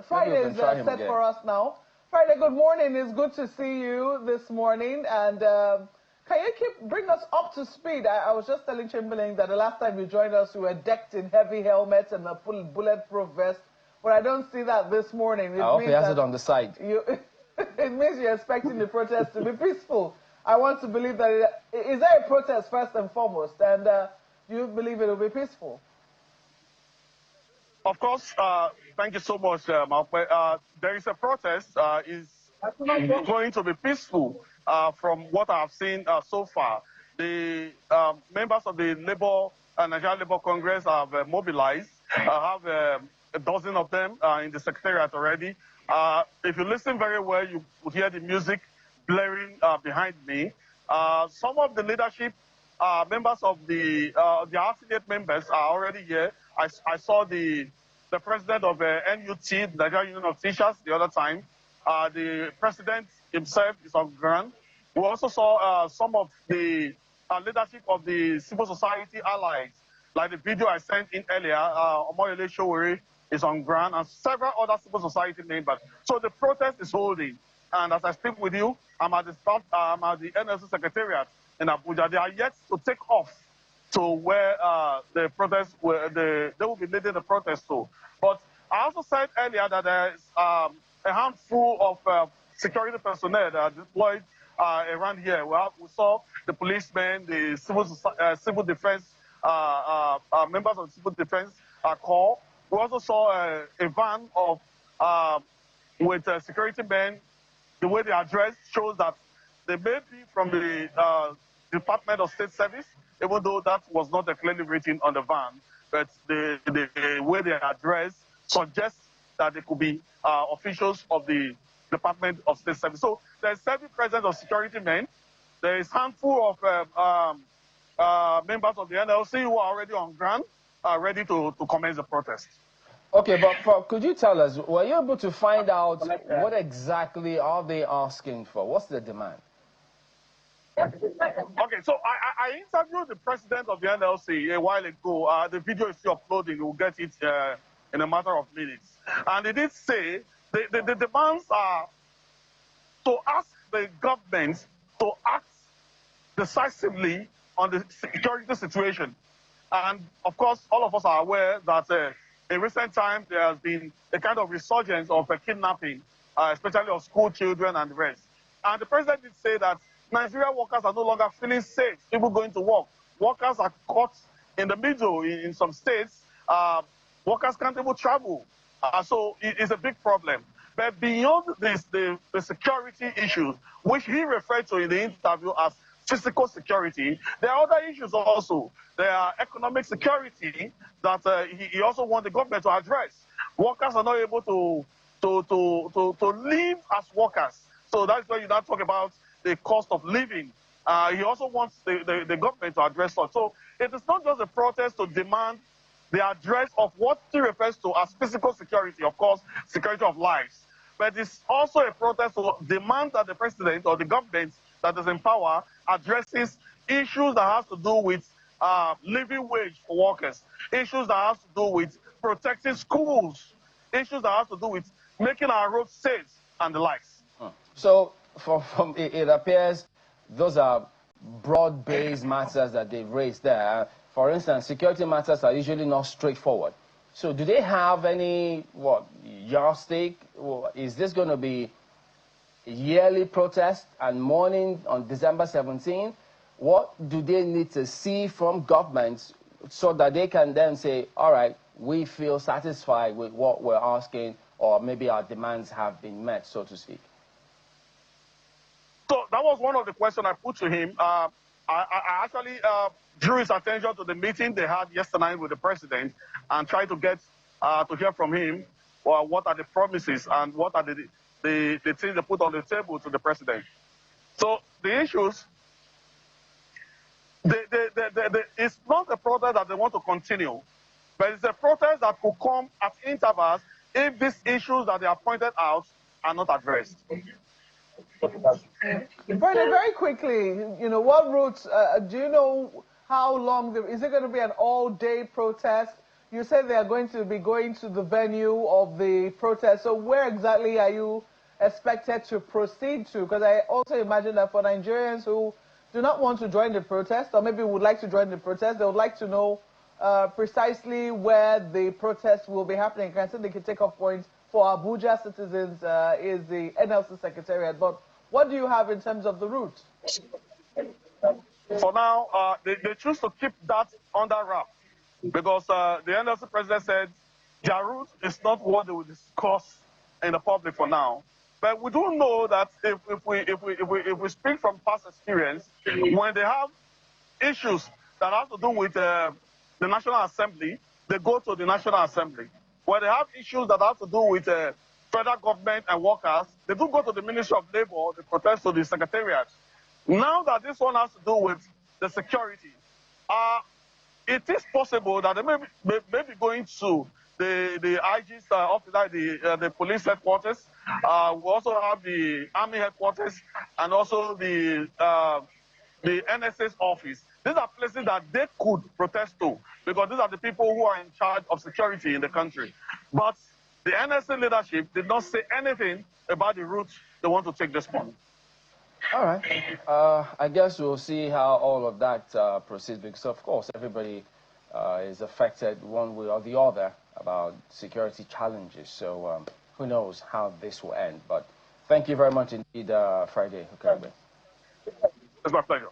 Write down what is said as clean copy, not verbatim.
Friday is set for us now. Friday, good morning. It's good to see you this morning. And can you bring us up to speed? I was just telling Chamberlain that the last time you joined us, you were decked in heavy helmets and a bulletproof vest. But I don't see that this morning. I hope he has it on the side. It means you're expecting the protest to be peaceful. I want to believe that is there a protest first and foremost, and you believe it will be peaceful? Of course, thank you so much, Malpe. There is a protest. Is going to be peaceful from what I have seen so far. The members of the Nigerian Labour Congress have mobilized. I have a dozen of them in the secretariat already. If you listen very well, you would hear the music blaring behind me. Some of the leadership members of the affiliate members are already here. I saw the president of NUT, the Nigerian Union of Teachers, the other time. The president himself is on ground. We also saw some of the leadership of the civil society allies, like the video I sent in earlier. Omoyele Showore is on ground, and several other civil society members. So the protest is holding. And as I speak with you, I'm at the NLC Secretariat in Abuja. They are yet to take off to where the protest, they will be leading the protest to. But I also said earlier that there is a handful of security personnel that are deployed around here. Well, we saw the policemen, the civil defense, members of the civil defense corps. We also saw a van of with security men. The way they are dressed shows that they may be from the Department of State Service, even though that was not clearly written on the van. But the way they are dressed suggests that they could be officials of the Department of State Service. So there's heavy presence of security men. There is a handful of members of the NLC who are already on ground, ready to commence the protest. Okay, but could you tell us, were you able to find out what exactly are they asking for? What's the demand? Okay, so I interviewed the president of the NLC a while ago. The video is still uploading. We'll get it in a matter of minutes. And he did say the demands are to ask the government to act decisively on the security situation. And, of course, all of us are aware that in recent times there has been a kind of resurgence of kidnapping, especially of school children and the rest. And the president did say that Nigerian workers are no longer feeling safe, people going to work. Workers are caught in the middle in some states. Workers can't even travel. So it's a big problem. But beyond this, the security issues, which he referred to in the interview as physical security, there are other issues also. There are economic security that he also wants the government to address. Workers are not able to live as workers. So that's why you now talk about the cost of living. He also wants the government to address that. So it is not just a protest to demand the address of what he refers to as physical security, of course, security of lives. But it's also a protest to demand that the president or the government that is in power addresses issues that has to do with living wage for workers, issues that has to do with protecting schools, issues that has to do with making our roads safe and the likes. So from it appears those are broad-based matters that they've raised there. For instance, security matters are usually not straightforward. So do they have any, yardstick? Is this going to be a yearly protest and mourning on December 17th? What do they need to see from governments so that they can then say, all right, we feel satisfied with what we're asking, or maybe our demands have been met, so to speak? So that was one of the questions I put to him. I actually drew his attention to the meeting they had yesterday with the president and tried to get to hear from him what are the promises and what are the things they put on the table to the president. So the issues, it's not a protest that they want to continue, but it's a protest that could come at intervals if these issues that they have pointed out are not addressed. Bernard, very quickly, what routes, do you know how long, is it going to be an all-day protest? You said they are going to be going to the venue of the protest. So where exactly are you expected to proceed to? Because I also imagine that for Nigerians who do not want to join the protest, or maybe would like to join the protest, they would like to know precisely where the protest will be happening. I think they can take off point for Abuja citizens is the NLC Secretariat. But what do you have in terms of the route? For now, they choose to keep that under wrap because the NLC president said their route is not what they will discuss in the public for now. But we do know that if we speak from past experience, when they have issues that have to do with the National Assembly, they go to the National Assembly. When they have issues that have to do with federal government and workers, they do go to the Ministry of Labor, they protest to the Secretariat. Now that this one has to do with the security, it is possible that they may be going to the IG's office, the police headquarters. We also have the army headquarters and also the NSA's office. These are places that they could protest to because these are the people who are in charge of security in the country. But the NSA leadership did not say anything about the route they want to take this morning. All right. I guess we'll see how all of that proceeds because, of course, everybody is affected one way or the other about security challenges. So who knows how this will end. But thank you very much indeed, Friday. Okay. It's my pleasure.